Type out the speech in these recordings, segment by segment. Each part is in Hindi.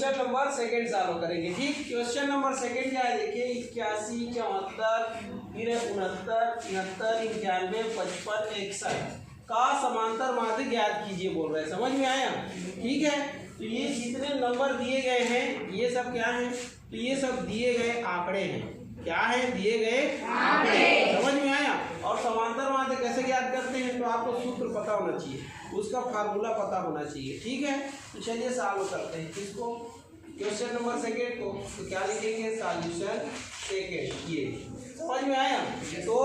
क्वेश्चन नंबर सेकंड सॉल्व करेंगे। ठीक, क्वेश्चन नंबर सेकंड क्या है देखिए, 81, 74, फिर 69, 73, 91, 55, 61 का समांतर माध्य ज्ञात कीजिए बोल रहे हैं। समझ में आया? ठीक है, तो ये जितने नंबर दिए गए हैं ये सब क्या है, तो ये सब दिए गए आंकड़े हैं। क्या है? दिए गए आंकड़े। समझ में आया? और समांतर माध्य कैसे ज्ञात करते हैं, तो आपको सूत्र पता होना चाहिए, उसका फार्मूला पता होना चाहिए। ठीक है, तो चलिए सॉल्व करते हैं किसको, क्वेश्चन नंबर सेकेंड को। तो क्या लिखेंगे, सॉल्यूशन सेकेंड। ये समझ में आया? तो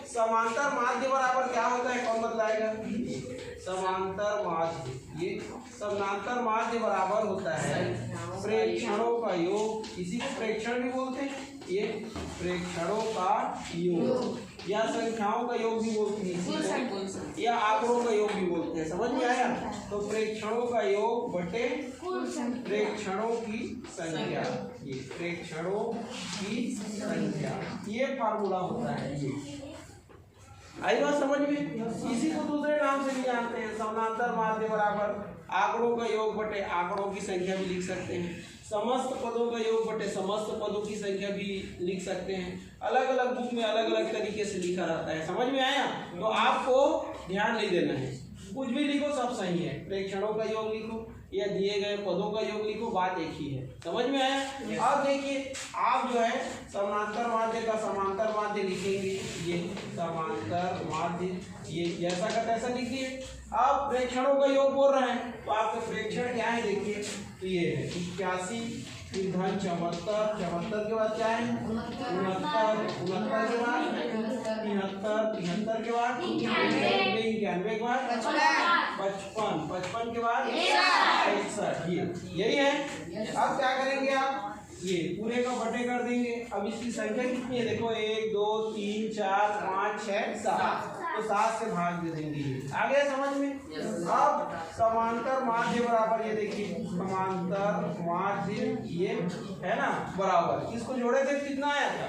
समांतर माध्य बराबर क्या होता है, कौन बतलाएगा? समांतर माध्य, ये समांतर माध्य बराबर होता है प्रेक्षणों का योग, इसी को प्रेक्षण भी बोलते हैं। ये प्रेक्षणों का योग या संख्याओं का योग भी बोलते हैं, या आंकड़ों का योग भी बोलते हैं। समझ में आया? तो प्रेक्षणों का योग बटे प्रेक्षणों की संख्या, ये प्रेक्षणों की संख्या, ये फार्मूला होता है। ये आई बात समझ में? इसी को दूसरे नाम से भी जानते हैं, समांतर माध्य बराबर आंकड़ों का योग बटे आंकड़ों की संख्या भी लिख सकते हैं, समस्त पदों का योग बटे समस्त पदों की संख्या भी लिख सकते हैं। अलग अलग बुक में अलग अलग तरीके से लिखा रहता है। समझ में आया? तो आपको ध्यान नहीं देना है, कुछ भी लिखो सब सही है। प्रेक्षणों का योग लिखो या दिए गए पदों का योग लिखो, बात एक ही है। समझ में आया? अब देखिए, आप जो है समांतर माध्य का समांतर माध्य लिखेंगे, ये समांतर माध्य, ये जैसा का तैसा लिखिए। अब प्रेक्षणों का योग बोल रहे हैं, तो आपका प्रेक्षण क्या है देखिए, तो ये है 81, फिर धन 74, 74 के बाद क्या है 69, 69 के बाद 73, 73 के बाद 91, 91 के बाद 55, 55 के बाद 61। यही है। अब क्या करेंगे आप, ये पूरे का बटे कर देंगे। अब इसकी संख्या कितनी है देखो, 1, 2, 3, 4, 5, 6, 7, तो 7 से भाग दे देंगे। आ गया समझ में? अब समांतर माध्य बराबर, ये देखिए समांतर माध्य ये है ना बराबर, किसको जोड़े थे कितना आया था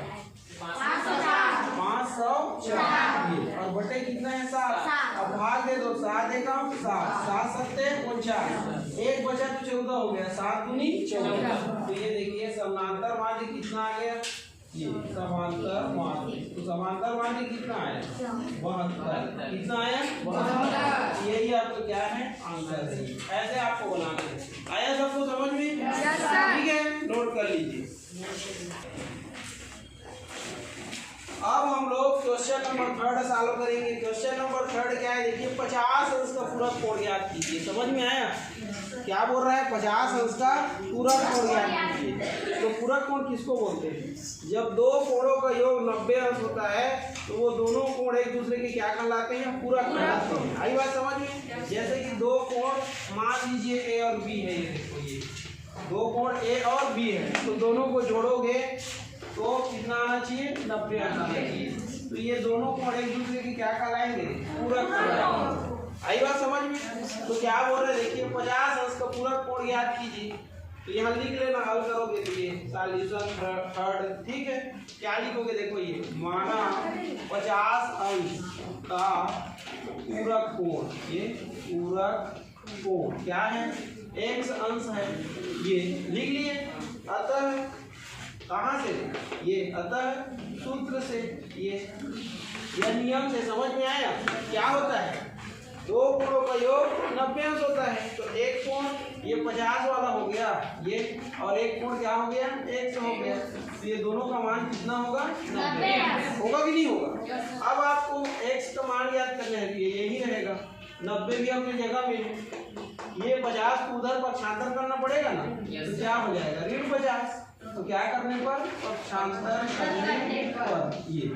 504, और बटे कितना है 7। अब भाग दे दो, 7 एकम 7, 7 सत्ते 49, एक बचा तो 14 हो गया, 7 दूनी 14। तो ये देखिए समांतर माध्य कितना आ गया, ये समांतर माध्य, तो समांतर माध्य कितना आया 72, कितना आया 72। यही आपको क्या है आंसर है। ऐसे आपको बनाना है। आया सबको समझ में? ठीक है, नोट कर लीजिए। अब हम लोग क्वेश्चन नंबर थर्ड सॉल्व करेंगे। क्वेश्चन नंबर थर्ड क्या है देखिए, 50 अंश का पूरक कोण ज्ञात कीजिए। समझ में आया? क्या बोल रहा है, 50 अंश का पूरक कोण ज्ञात कीजिए। तो पूरक कोण किसको बोलते हैं, जब दो कोणों का योग 90 अंश होता है तो वो दोनों कोण एक दूसरे के क्या कहलाते हैं, पूरक कहलाते हैं। आई बात समझ में? जैसे कि दो कोण मान लीजिए ए और बी है, ये देखो ये दो कोण ए और बी है, तो दोनों को जोड़ोगे तो कितना आना चाहिए 90 आना चाहिए। तो ये दोनों कोण एक दूसरे की क्या कहलाएंगे, पूरक कहलाएंगे। आई बात समझ में? तो क्या बोल रहे हैं देखिए, 50 अंश का पूरक कोण याद कीजिए। तो यहाँ लिख लेना, हल करोगे तो ये सॉल्यूशन थर्ड। ठीक है, क्या लिखोगे देखो, ये माना 50 अंश का पूरक कोण, ये पूरक कोण क्या है, x अंश है, ये लिख लिए। अतः कहाँ से, ये अतः सूत्र से, ये या नियम से। समझ में आया? क्या होता है, दो कोणों का योग 90 अंश होता है, तो एक कोण ये 50 वाला हो गया ये, और एक कोण क्या हो गया 100 हो गया, तो ये दोनों का मान कितना होगा 90 होगा कि नहीं होगा। अब आपको x का मान याद करना है, यही रहेगा 90 भी अपनी जगह में, ये 50 को उधर पक्षांतर करना पड़ेगा ना, तो क्या हो जाएगा ऋण 50। तो क्या करने पर, पक्षांतर करने पर ये।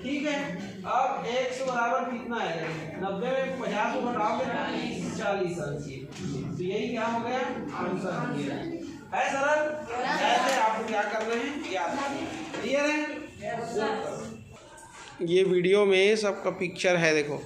ठीक है, अब x बराबर कितना है 90 में 50 को घटाओगे तो 40 अंश, तो यही क्या हो गया आंसर है। सरल, ऐसे आपको क्या करना है याद रखना। क्लियर है? ये वीडियो में सबका पिक्चर है देखो।